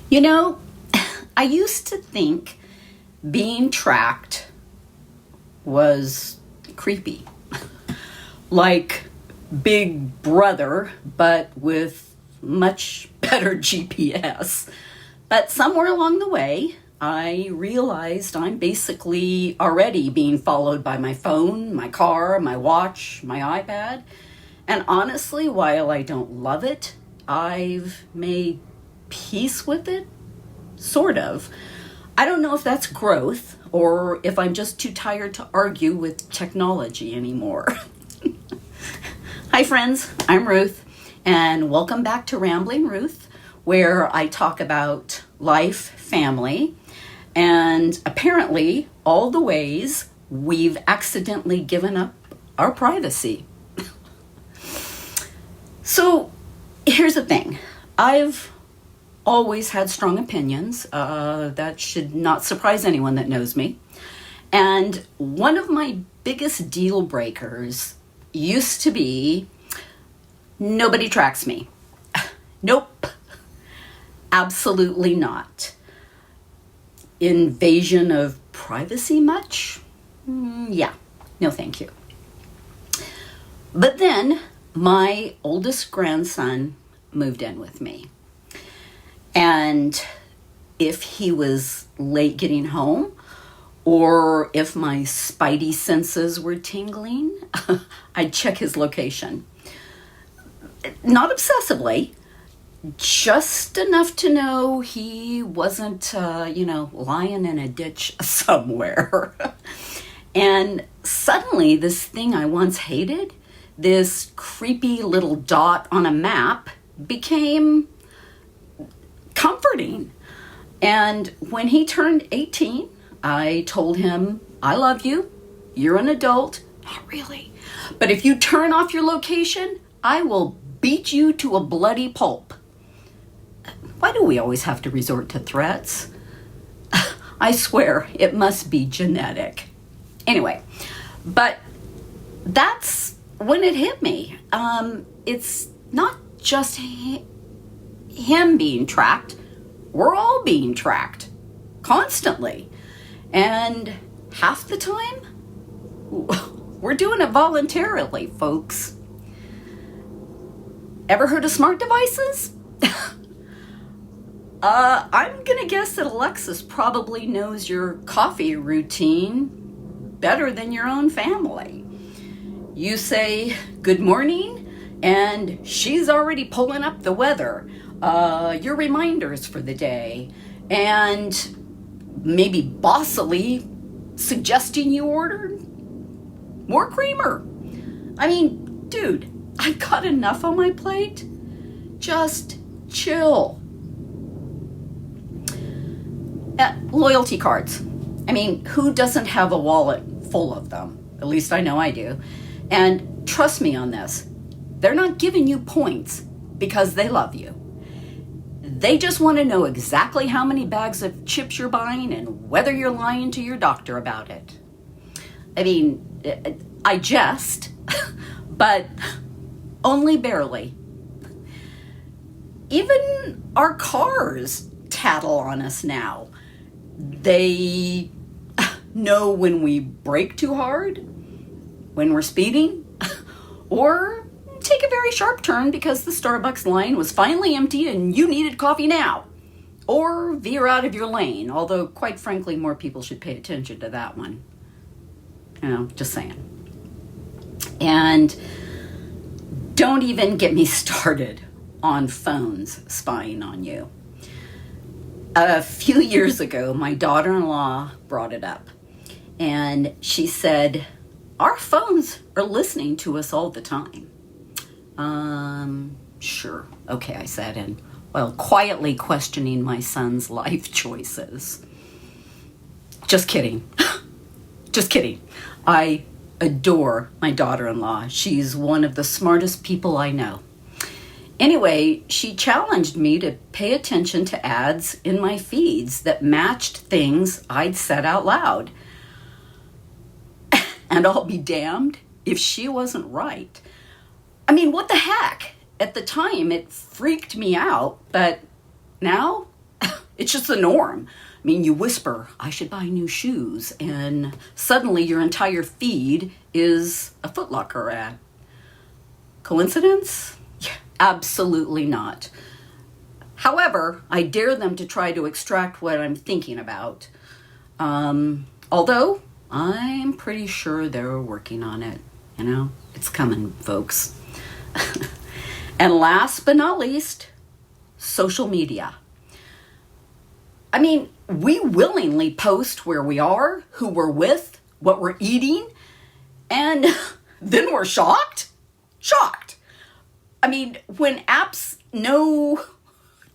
You know, I used to think being tracked was creepy, like Big Brother, but with much better GPS. But somewhere along the way, I realized I'm basically already being followed by my phone, my car, my watch, my iPad. And honestly, while I don't love it, I've made peace with it, sort of. I don't know if that's growth or if I'm just too tired to argue with technology anymore. Hi, friends. I'm Ruth, and welcome back to Rambling Ruth, where I talk about life, family, and apparently all the ways we've accidentally given up our privacy. So here's the thing. I've always had strong opinions. That should not surprise anyone that knows me. And one of my biggest deal breakers used to be nobody tracks me. Nope. Absolutely not. Invasion of privacy much? Yeah. No, thank you. But then my oldest grandson moved in with me. And if he was late getting home, or if my spidey senses were tingling, I'd check his location. Not obsessively, just enough to know he wasn't, lying in a ditch somewhere. And suddenly, this thing I once hated, this creepy little dot on a map, became comforting. And when he turned 18, I told him, I love you. You're an adult. Not really. But if you turn off your location, I will beat you to a bloody pulp. Why do we always have to resort to threats? I swear it must be genetic. Anyway, but that's when it hit me. It's not just him being tracked. We're all being tracked constantly. And half the time, we're doing it voluntarily, folks. Ever heard of smart devices? I'm gonna guess that Alexis probably knows your coffee routine better than your own family. You say good morning, and she's already pulling up the weather, your reminders for the day, and maybe bossily suggesting you order more creamer. I mean, dude, I got enough on my plate. Just chill. Loyalty cards. I mean, who doesn't have a wallet full of them? At least I know I do. And trust me on this, they're not giving you points because they love you. They just want to know exactly how many bags of chips you're buying and whether you're lying to your doctor about it. I mean, I jest, but only barely. Even our cars tattle on us now. They know when we brake too hard, when we're speeding, or take a very sharp turn because the Starbucks line was finally empty and you needed coffee now. Or veer out of your lane, although quite frankly, more people should pay attention to that one. Just saying. And don't even get me started on phones spying on you. A few years ago, my daughter-in-law brought it up, and she said, our phones are listening to us all the time. Sure. Okay, I said, and while quietly questioning my son's life choices. Just kidding. Just kidding. I adore my daughter-in-law. She's one of the smartest people I know. Anyway, she challenged me to pay attention to ads in my feeds that matched things I'd said out loud. And I'll be damned if she wasn't right. I mean, what the heck? At the time, it freaked me out, but now It's just the norm. I mean, you whisper, I should buy new shoes, and suddenly your entire feed is a Foot Locker ad. Coincidence? Yeah, absolutely not. However, I dare them to try to extract what I'm thinking about. Although, I'm pretty sure they're working on it. You know, it's coming, folks. And last but not least, social media. I mean, we willingly post where we are, who we're with, what we're eating, and then we're shocked? Shocked. I mean, when apps know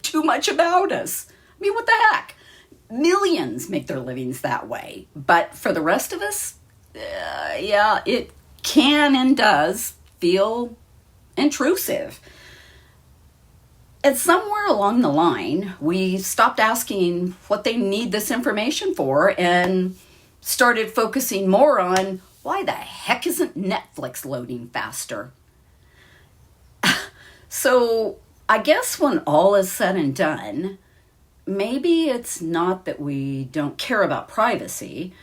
too much about us. I mean, what the heck? Millions make their livings that way. But for the rest of us, yeah, it can and does feel intrusive. And somewhere along the line, we stopped asking what they need this information for and started focusing more on why the heck isn't Netflix loading faster? So I guess when all is said and done, maybe it's not that we don't care about privacy.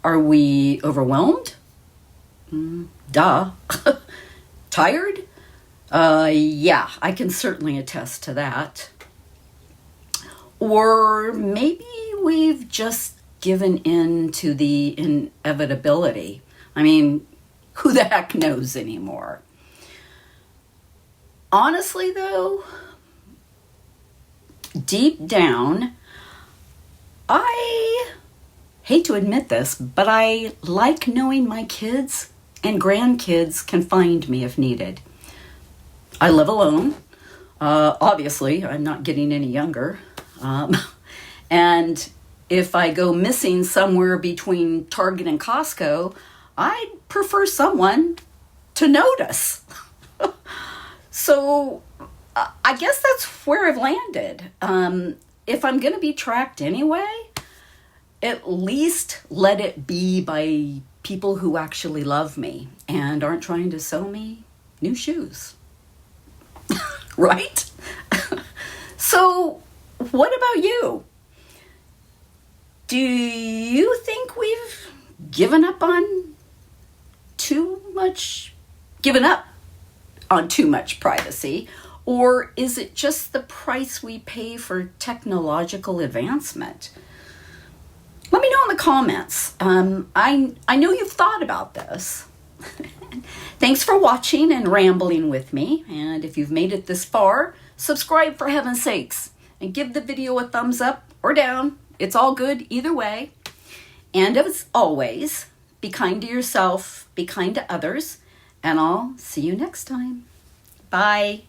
Are we overwhelmed? Duh. Tired? Yeah, I can certainly attest to that. Or maybe we've just given in to the inevitability. I mean, who the heck knows anymore? Honestly, though, deep down, I hate to admit this, but I like knowing my kids and grandkids can find me if needed. I live alone. Obviously, I'm not getting any younger. And if I go missing somewhere between Target and Costco, I'd prefer someone to notice. So I guess that's where I've landed. If I'm going to be tracked anyway, at least let it be by people who actually love me and aren't trying to sell me new shoes. Right? So what about you? Do you think we've given up on too much privacy? Or is it just the price we pay for technological advancement? Let me know in the comments. I know you've thought about this. Thanks for watching and rambling with me. And if you've made it this far, subscribe for heaven's sakes. And give the video a thumbs up or down. It's all good either way. And as always, be kind to yourself, be kind to others, and I'll see you next time. Bye.